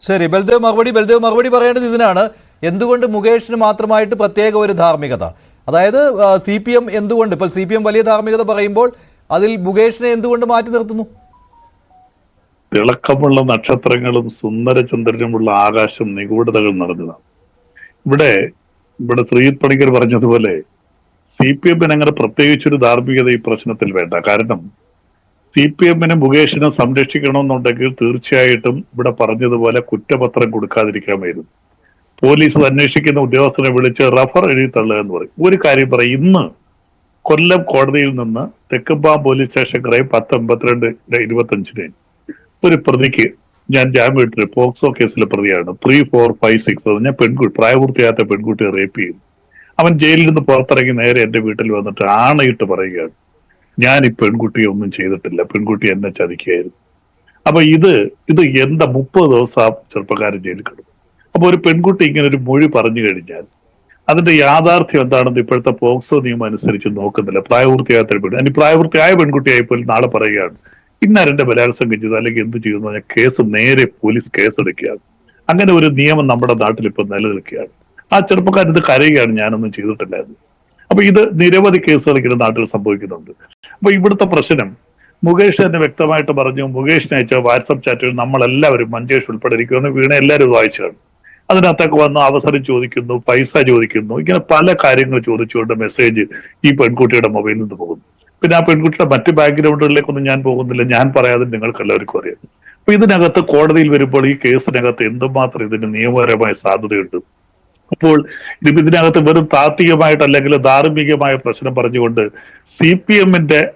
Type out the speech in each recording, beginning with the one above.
ശരി, ബൽദേവ് മറുപടി പറയേണ്ടത് ഇതിനാണ്. എന്തുകൊണ്ട് മുകേഷിന് മാത്രമായിട്ട് പ്രത്യേക ഒരു ധാർമ്മികത? അതായത് CPM എന്തുകൊണ്ട്, ഇപ്പോൾ CPM വലിയ ധാർമ്മികത പറയുമ്പോൾ അതിൽ മുകേഷിനെ എന്തുകൊണ്ട് മാറ്റി നിർത്തുന്നു? തിളക്കമുള്ള നക്ഷത്രങ്ങളും സുന്ദരചന്ദ്രനുമുള്ള ആകാശം നിഗൂഢതകൾ നടന്നതാണ്. ഇവിടെ ഇവിടെ ശ്രീജിത് പണിക്കർ പറഞ്ഞതുപോലെ CPM അങ്ങനെ പ്രത്യേകിച്ചൊരു ധാർമ്മികത ഈ പ്രശ്നത്തിൽ വേണ്ട. കാരണം CPM മുകേഷിനെ സംരക്ഷിക്കണമെന്നുണ്ടെങ്കിൽ തീർച്ചയായിട്ടും ഇവിടെ പറഞ്ഞതുപോലെ കുറ്റപത്രം കൊടുക്കാതിരിക്കാമായിരുന്നു. പോലീസ് അന്വേഷിക്കുന്ന ഉദ്യോഗസ്ഥനെ വിളിച്ച് റഫർ എഴുതി തള്ളുക എന്ന് പറയും. ഒരു കാര്യം പറയും, ഇന്ന് കൊല്ലം കോടതിയിൽ നിന്ന് തെക്കുംപാം പോലീസ് സ്റ്റേഷൻ ക്രൈം 10/52/25 ഒരു പ്രതിക്ക് ഞാൻ ജാമ്യം ഇട്ടു. പോക്സോ കേസിലെ പ്രതിയാണ്. 3456 ഞാൻ പ്രായപൂർത്തിയാത്ത പെൺകുട്ടിയെ റേപ്പ് ചെയ്തു. അവൻ ജയിലിൽ നിന്ന് പുറത്തിറങ്ങി നേരെ എന്റെ വീട്ടിൽ വന്നിട്ട് ആണയിട്ട് പറയുകയാണ്, ഞാൻ ഈ പെൺകുട്ടിയെ ഒന്നും ചെയ്തിട്ടില്ല, പെൺകുട്ടി എന്നെ ചതിക്കുകയായിരുന്നു. അപ്പൊ ഇത് എന്താ 30 ദിവസം ആ ചെറുപ്പക്കാരൻ ജയിലിൽ കിടന്നു. അപ്പൊ ഒരു പെൺകുട്ടി ഇങ്ങനെ ഒരു മൊഴി പറഞ്ഞു കഴിഞ്ഞാൽ അതിന്റെ യാഥാർത്ഥ്യം എന്താണെന്ന് ഇപ്പോഴത്തെ പോക്സോ നിയമം അനുസരിച്ച് നോക്കുന്നില്ല. പ്രായപൂർത്തിയാത്ത പെൺകുട്ടി, പ്രായപൂർത്തിയായ പെൺകുട്ടിയായപ്പോൾ നാളെ പറയുകയാണ് ഇന്നാരെന്റെ ബലാത്സംഗം ചെയ്തു അല്ലെങ്കിൽ എന്ത് ചെയ്യുന്നു പറഞ്ഞാൽ കേസ് നേരെ പോലീസ് കേസെടുക്കുകയാണ്. അങ്ങനെ ഒരു നിയമം നമ്മുടെ നാട്ടിൽ ഇപ്പൊ നിലനിൽക്കുകയാണ്. ആ ചെറുപ്പക്കാരൻ ഇത് കരയുകയാണ്, ഞാനൊന്നും ചെയ്തിട്ടില്ലായിരുന്നു. അപ്പൊ ഇത് നിരവധി കേസുകൾ ഇങ്ങനെ നാട്ടിൽ സംഭവിക്കുന്നുണ്ട്. അപ്പൊ ഇവിടുത്തെ പ്രശ്നം മുകേഷ് തന്നെ വ്യക്തമായിട്ട് പറഞ്ഞു. മുകേഷിനെ അയച്ച വാട്സപ്പ് ചാറ്റുകൾ നമ്മളെല്ലാവരും, മഞ്ചേഷ് ഉൾപ്പെടെ ഇരിക്കുമെന്ന് വീണ എല്ലാവരും വായിച്ചാണ്. അതിനകത്തൊക്കെ വന്ന് അവസരം ചോദിക്കുന്നു, പൈസ ചോദിക്കുന്നു, ഇങ്ങനെ പല കാര്യങ്ങൾ ചോദിച്ചുകൊണ്ട് മെസ്സേജ് ഈ പെൺകുട്ടിയുടെ മൊബൈലിൽ നിന്ന് പോകുന്നു. പിന്നെ ആ പെൺകുട്ടിയുടെ മറ്റ് ബാക്ക്ഗ്രൗണ്ടുകളിലേക്കൊന്നും ഞാൻ പോകുന്നില്ല, ഞാൻ പറയാതെ നിങ്ങൾക്ക് എല്ലാവർക്കും അറിയാം. അപ്പൊ ഇതിനകത്ത് കോടതിയിൽ വരുമ്പോൾ ഈ കേസിനകത്ത് എന്തുമാത്രം ഇതിന് നിയമപരമായ സാധ്യതയുണ്ട്. അപ്പോൾ ഇതിനകത്ത് വെറും താത്വികമായിട്ട് അല്ലെങ്കിൽ ധാർമ്മികമായ പ്രശ്നം പറഞ്ഞുകൊണ്ട് CPM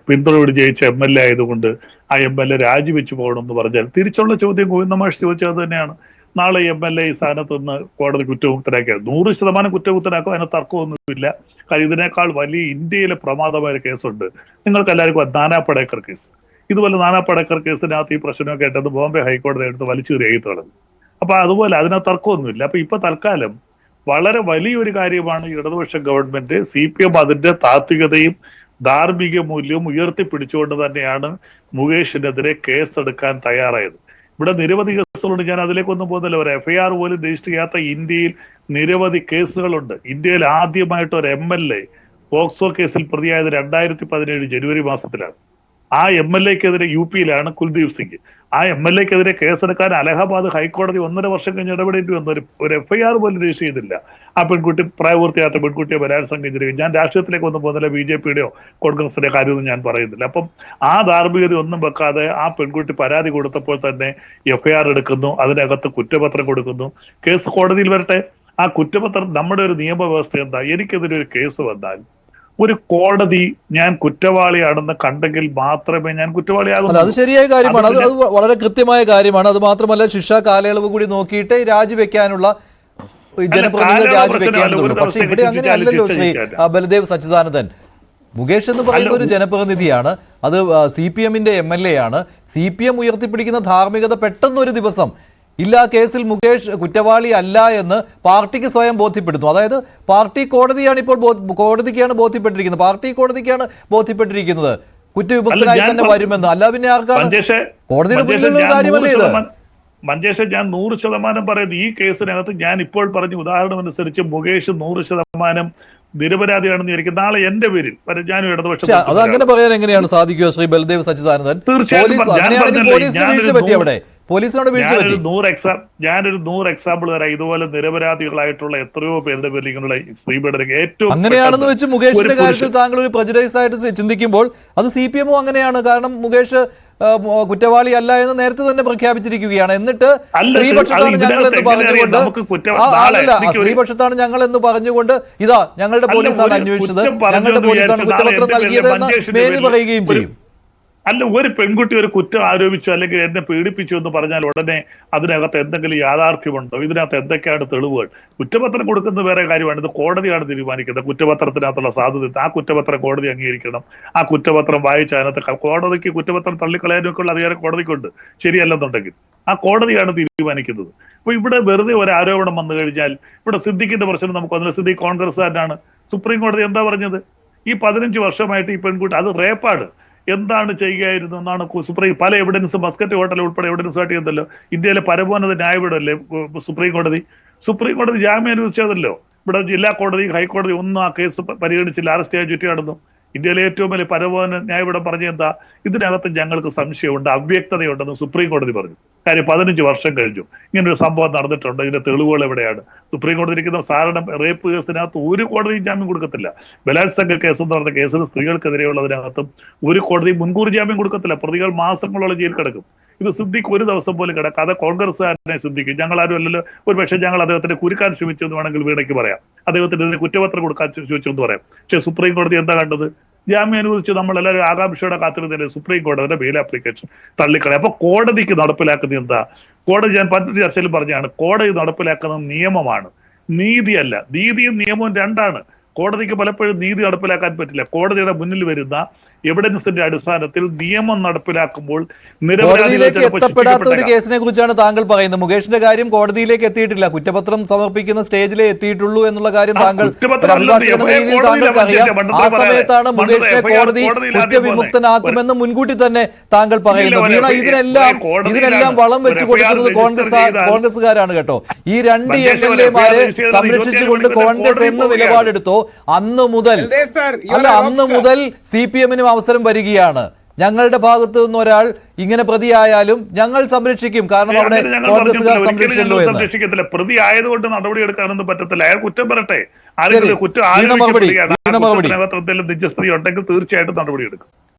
പിന്തുണയോട് ജയിച്ച MLA ആയതുകൊണ്ട് ആ MLA രാജിവെച്ചു പോകണമെന്ന് പറഞ്ഞാൽ തിരിച്ചുള്ള ചോദ്യം ഗോവിന്ദ മാഷ് ചോദിച്ചത് തന്നെയാണ്. നാളെ MLA ഈ സ്ഥാനത്ത് നിന്ന് കോടതി കുറ്റമുക്തരാക്കിയത് 100% കുറ്റമുക്തരാക്കും, അതിന് തർക്കമൊന്നുമില്ല. കാര്യം ഇതിനേക്കാൾ വലിയ ഇന്ത്യയിലെ പ്രമാദമായ കേസുണ്ട്. നിങ്ങൾക്ക് എല്ലാവർക്കും നാനാ പടേക്കർ കേസ്. ഇതുപോലെ നാനാ പടേക്കർ കേസിനകത്ത് ഈ പ്രശ്നമൊക്കെ ആയിട്ടത് ബോംബെ ഹൈക്കോടതി എടുത്ത് വലിച്ചൂരി എഴുത്തുകളഞ്ഞു. അപ്പൊ അതുപോലെ അതിനകത്ത് തർക്കമൊന്നുമില്ല. അപ്പൊ ഇപ്പൊ തൽക്കാലം വളരെ വലിയൊരു കാര്യമാണ് ഇടതുപക്ഷ ഗവൺമെന്റ് CPM അതിന്റെ താത്വികതയും ധാർമ്മിക മൂല്യവും ഉയർത്തിപ്പിടിച്ചുകൊണ്ട് തന്നെയാണ് മുകേഷിനെതിരെ കേസെടുക്കാൻ തയ്യാറായത്. ഇവിടെ നിരവധി കേസുകളുണ്ട്, ഞാൻ അതിലേക്കൊന്നും പോകുന്നില്ല. ഒരു FIR പോലും രജിസ്റ്റർ ചെയ്യാത്ത ഇന്ത്യയിൽ നിരവധി കേസുകളുണ്ട്. ഇന്ത്യയിൽ ആദ്യമായിട്ട് ഒരു MLA പോക്സോ കേസിൽ പ്രതിയായത് 2017 ജനുവരി മാസത്തിലാണ്. ആ MLAക്കെതിരെ UP-യിലാണ് കുൽദീപ് സിംഗ്. ആ MLAക്കെതിരെ കേസെടുക്കാൻ അലഹബാദ് ഹൈക്കോടതി 1.5 വർഷം കഴിഞ്ഞ് ഇടപെടേണ്ടി വന്നു. ഒരു FIR പോലും രജിസ്റ്റർ ചെയ്തില്ല. ആ പെൺകുട്ടി പ്രായപൂർത്തിയാത്ത പെൺകുട്ടിയെ ബലാത്സംഗം ചെയ്തിരിക്കും. ഞാൻ രാഷ്ട്രീയത്തിലേക്ക് ഒന്നും പോകുന്നില്ല, BJP-യുടെയോ കോൺഗ്രസിന്റെ കാര്യമൊന്നും ഞാൻ പറയുന്നില്ല. അപ്പം ആ ധാർമ്മികത ഒന്നും വെക്കാതെ ആ പെൺകുട്ടി പരാതി കൊടുത്തപ്പോൾ തന്നെ FIR എടുക്കുന്നു, അതിനകത്ത് കുറ്റപത്രം കൊടുക്കുന്നു, കേസ് കോടതിയിൽ വരട്ടെ. ആ കുറ്റപത്രം നമ്മുടെ ഒരു നിയമവ്യവസ്ഥ എന്താ? എനിക്കെതിരെ ഒരു കേസ് വന്നാൽ ഒരു കോടതി ഞാൻ കുറ്റവാളിയാണെന്ന് കണ്ടെങ്കിൽ മാത്രമേ ഞാൻ കുറ്റവാളിയാകും. അത് ശരിയായ കാര്യമാണ്, അത് വളരെ കൃത്യമായ കാര്യമാണ്. അത് മാത്രമല്ല ശിക്ഷാ കാലയളവ് കൂടി നോക്കിയിട്ട് രാജിവെക്കാനുള്ള ജനപ്രതിനിധികൾ രാജിവെക്കേണ്ടതുള്ളൂ. പക്ഷെ ഇവിടെ അങ്ങനെ അല്ലല്ലോ ശ്രീ ബൽദേവ് സച്ചിദാനന്ദൻ. മുകേഷ് എന്ന് പറയുന്ന ഒരു ജനപ്രതിനിധിയാണ്, അത് CPM MLA ആണ്. CPM ഉയർത്തിപ്പിടിക്കുന്ന ധാർമ്മികത പെട്ടെന്നൊരു ദിവസം ഇല്ല, കേസിൽ മുകേഷ് കുറ്റവാളി അല്ല എന്ന് പാർട്ടിക്ക് സ്വയം ബോധ്യപ്പെടുന്നു. അതായത് പാർട്ടി കോടതിയാണ് ഇപ്പോൾ കോടതിക്കാണ് ബോധ്യപ്പെട്ടിരിക്കുന്നത്, പാർട്ടി കോടതിക്കാണ് ബോധ്യപ്പെട്ടിരിക്കുന്നത് കുറ്റവിമുക്തനായി തന്നെ വരുമെന്ന്. അല്ല പിന്നെ ആർക്കാണ്? കോടതിയുടെ മുന്നിലുള്ള കാര്യമല്ലേ ഇത്? മഞ്ചേഷ്, ഞാൻ 100% പറയുന്നത് ഈ കേസിനകത്ത് ഞാൻ ഇപ്പോൾ പറഞ്ഞ ഉദാഹരണം അനുസരിച്ച് മുകേഷ് 100% നിരപരാധിയാണെന്ന് വിചാരിക്കും. നാളെ എന്റെ പേരിൽ ഞാനും ഇടതുപക്ഷം. അത് അങ്ങനെ പറയാൻ എങ്ങനെയാണ് സാധിക്കുക ശ്രീ ബൽദേവ് സച്ചിദാനന്ദൻ? ഞാനൊരു 100 എക്സാമ്പിൾ തരാം. ഇതുപോലെ നിരപരാധികളായിട്ടുള്ള എത്രയോ പേരുടെ പേരിൽ ഇങ്ങനെയുള്ള സ്ത്രീപീഡനം ഏറ്റവും അങ്ങനെയാണെന്ന് വെച്ച് മുകേഷിന്റെ കാര്യത്തിൽ താങ്കൾ ഒരു പ്രജുഡൈസ് ആയിട്ട് ചിന്തിക്കുമ്പോൾ അത് CPM അങ്ങനെയാണ്. കാരണം മുകേഷ് കുറ്റവാളി അല്ല എന്ന് നേരത്തെ തന്നെ പ്രഖ്യാപിച്ചിരിക്കുകയാണ്. എന്നിട്ട് സ്ത്രീപക്ഷത്താണ് ഞങ്ങൾ എന്ന് പറഞ്ഞുകൊണ്ട് സ്ത്രീപക്ഷത്താണ് ഞങ്ങൾ എന്ന് പറഞ്ഞുകൊണ്ട് ഇതാ ഞങ്ങളുടെ പോലീസാണ് അന്വേഷിച്ചത്, ഞങ്ങളുടെ പോലീസാണ് കുറ്റപത്രം നൽകിയത് എന്ന് മേനി പറയുകയും ചെയ്യും. അല്ല, ഒരു പെൺകുട്ടി ഒരു കുറ്റം ആരോപിച്ചു അല്ലെങ്കിൽ എന്നെ പീഡിപ്പിച്ചു എന്ന് പറഞ്ഞാൽ ഉടനെ അതിനകത്ത് എന്തെങ്കിലും യാഥാർത്ഥ്യമുണ്ടോ? ഇതിനകത്ത് എന്തൊക്കെയാണ് തെളിവുകൾ? കുറ്റപത്രം കൊടുക്കുന്നത് വേറെ കാര്യമാണ്, ഇത് കോടതിയാണ് തീരുമാനിക്കുന്നത്. കുറ്റപത്രത്തിനകത്തുള്ള സാധ്യത, ആ കുറ്റപത്രം കോടതി അംഗീകരിക്കണം. ആ കുറ്റപത്രം വായിച്ച അതിനകത്ത് കോടതിക്ക് കുറ്റപത്രം തള്ളിക്കളയാനൊക്കെ ഉള്ള അധികാരം കോടതിക്കുണ്ട്, ശരിയല്ലെന്നുണ്ടെങ്കിൽ ആ കോടതിയാണ് തീരുമാനിക്കുന്നത്. അപ്പൊ ഇവിടെ വെറുതെ ഒരു ആരോപണം വന്നു കഴിഞ്ഞാൽ ഇവിടെ സിദ്ദിഖിന്റെ പ്രശ്നം നമുക്ക് വന്നില്ല. സിദ്ദിഖ് കോൺഗ്രസ്സുകാരനാണ്. സുപ്രീം കോടതി എന്താ പറഞ്ഞത്? ഈ 15 വർഷമായിട്ട് ഈ പെൺകുട്ടി, അത് റേപ്പാണ്. എന്താണ് ചെയ്യുകയായിരുന്നു എന്നാണ് സുപ്രീം പല എവിഡൻസും മസ്കറ്റ് ഹോട്ടൽ ഉൾപ്പെടെ എവിഡൻസ് ആയിട്ട് ചെയ്തല്ലോ. ഇന്ത്യയിലെ പരമോന്നത ന്യായപീഠമല്ലേ സുപ്രീം കോടതി. സുപ്രീം കോടതി ജാമ്യം അനുവദിച്ചതല്ലോ. ഇവിടെ ജില്ലാ കോടതി ഹൈക്കോടതി ഒന്നും ആ കേസ് പരിഗണിച്ചില്ല, അറസ്റ്റ് ചെയ്യാൻ ചുറ്റി നടന്നു. ഇന്ത്യയിലെ ഏറ്റവും വലിയ പരമോന്നത ന്യായപീഠം പറഞ്ഞ എന്താ, ഇതിനകത്ത് ഞങ്ങൾക്ക് സംശയമുണ്ട്, അവ്യക്തതയുണ്ടെന്ന് സുപ്രീം കോടതി പറഞ്ഞു. കാര്യം 15 വർഷം കഴിഞ്ഞു, ഇങ്ങനൊരു സംഭവം നടന്നിട്ടുണ്ട്, ഇതിന്റെ തെളിവുകൾ എവിടെയാണ്? സുപ്രീം കോടതി ഇരിക്കുന്ന സാധാരണ റേപ്പ് കേസിനകത്ത് ഒരു കോടതിയും ജാമ്യം കൊടുക്കത്തില്ല. ബലാത്സംഗ കേസ് എന്ന് പറഞ്ഞ കേസിൽ സ്ത്രീകൾക്കെതിരെയുള്ളതിനകത്തും ഒരു കോടതി മുൻകൂർ ജാമ്യം കൊടുക്കത്തില്ല. പ്രതികൾ മാസങ്ങളോളം ജയിൽ കിടക്കും. ഇത് സിദ്ദിഖ് ഒരു ദിവസം പോലും കിടക്കാം. അത് കോൺഗ്രസ്സുകാരനെ സിദ്ദിഖ്, ഞങ്ങളാരും അല്ലല്ലോ, ഒരു പക്ഷേ ഞങ്ങൾ അദ്ദേഹത്തിന് കുരുക്കാൻ ശ്രമിച്ചു എന്ന് വേണമെങ്കിൽ വീണയ്ക്ക് പറയാം, അദ്ദേഹത്തിന് ഇതിന് കുറ്റപത്രം കൊടുക്കാൻ ചോദിച്ചു എന്ന് പറയാം. പക്ഷേ സുപ്രീം കോടതി എന്താ കണ്ടത്? ജാമ്യം അനുവദിച്ച് നമ്മളെല്ലാവരും ആകാംക്ഷയോടെ കാത്തിരുന്നില്ലേ സുപ്രീം കോടതിയുടെ ബെയിൽ ആപ്ലിക്കേഷൻ തള്ളിക്കളയും. അപ്പൊ കോടതിക്ക് നടപ്പിലാക്കുന്നത് എന്താ? കോടതി, ഞാൻ പല ചർച്ചയിലും പറഞ്ഞാണ്, കോടതി നടപ്പിലാക്കുന്ന നിയമമാണ്, നീതിയല്ല. നീതിയും നിയമവും രണ്ടാണ്. കോടതിക്ക് പലപ്പോഴും നീതി നടപ്പിലാക്കാൻ പറ്റില്ല. കോടതിയുടെ മുന്നിൽ വരുന്ന എവിഡൻസിന്റെ അടിസ്ഥാനത്തിൽ നിയമം നടപ്പിലാക്കുമ്പോൾ കോടതിയിലേക്ക് എത്തപ്പെടാത്ത ഒരു കേസിനെ കുറിച്ചാണ് താങ്കൾ പറയുന്നത്. മുകേഷിന്റെ കാര്യം കോടതിയിലേക്ക് എത്തിയിട്ടില്ല, കുറ്റപത്രം സമർപ്പിക്കുന്ന സ്റ്റേജിലേ എത്തിയിട്ടുള്ളൂ എന്നുള്ള കാര്യം താങ്കൾ താങ്കൾക്കറിയാം. ആ സമയത്താണ് മുകേഷിനെ കോടതി കുറ്റവിമുക്തനാക്കുമെന്ന് മുൻകൂട്ടി തന്നെ താങ്കൾ പറയുന്നത്. വീണ, ഇതിനെല്ലാം വളം വെച്ച് കൊടുക്കുന്നത് കോൺഗ്രസ്സുകാരാണ് കേട്ടോ. ഈ 2 MLA-മാരെ സംരക്ഷിച്ചുകൊണ്ട് കോൺഗ്രസ് എന്ന് നിലപാടെടുത്തോ അന്ന് മുതൽ CPM-നും അവസരം വരികയാണ്. ഞങ്ങളുടെ ഭാഗത്തു നിന്ന് ഒരാൾ ഇങ്ങനെ പ്രതിയായാലും ഞങ്ങൾ സംരക്ഷിക്കും, കാരണം അവിടെ കോൺഗ്രസ്സുകാർ സംരക്ഷിക്കത്തില്ല. പ്രതി ആയതുകൊണ്ട് നടപടി എടുക്കാനൊന്നും പറ്റത്തില്ല. അയാൾ കുറ്റം പറയട്ടെ, മറുപടി നിജസ്ത്രീ ഉണ്ടെങ്കിൽ തീർച്ചയായിട്ടും നടപടി എടുക്കും.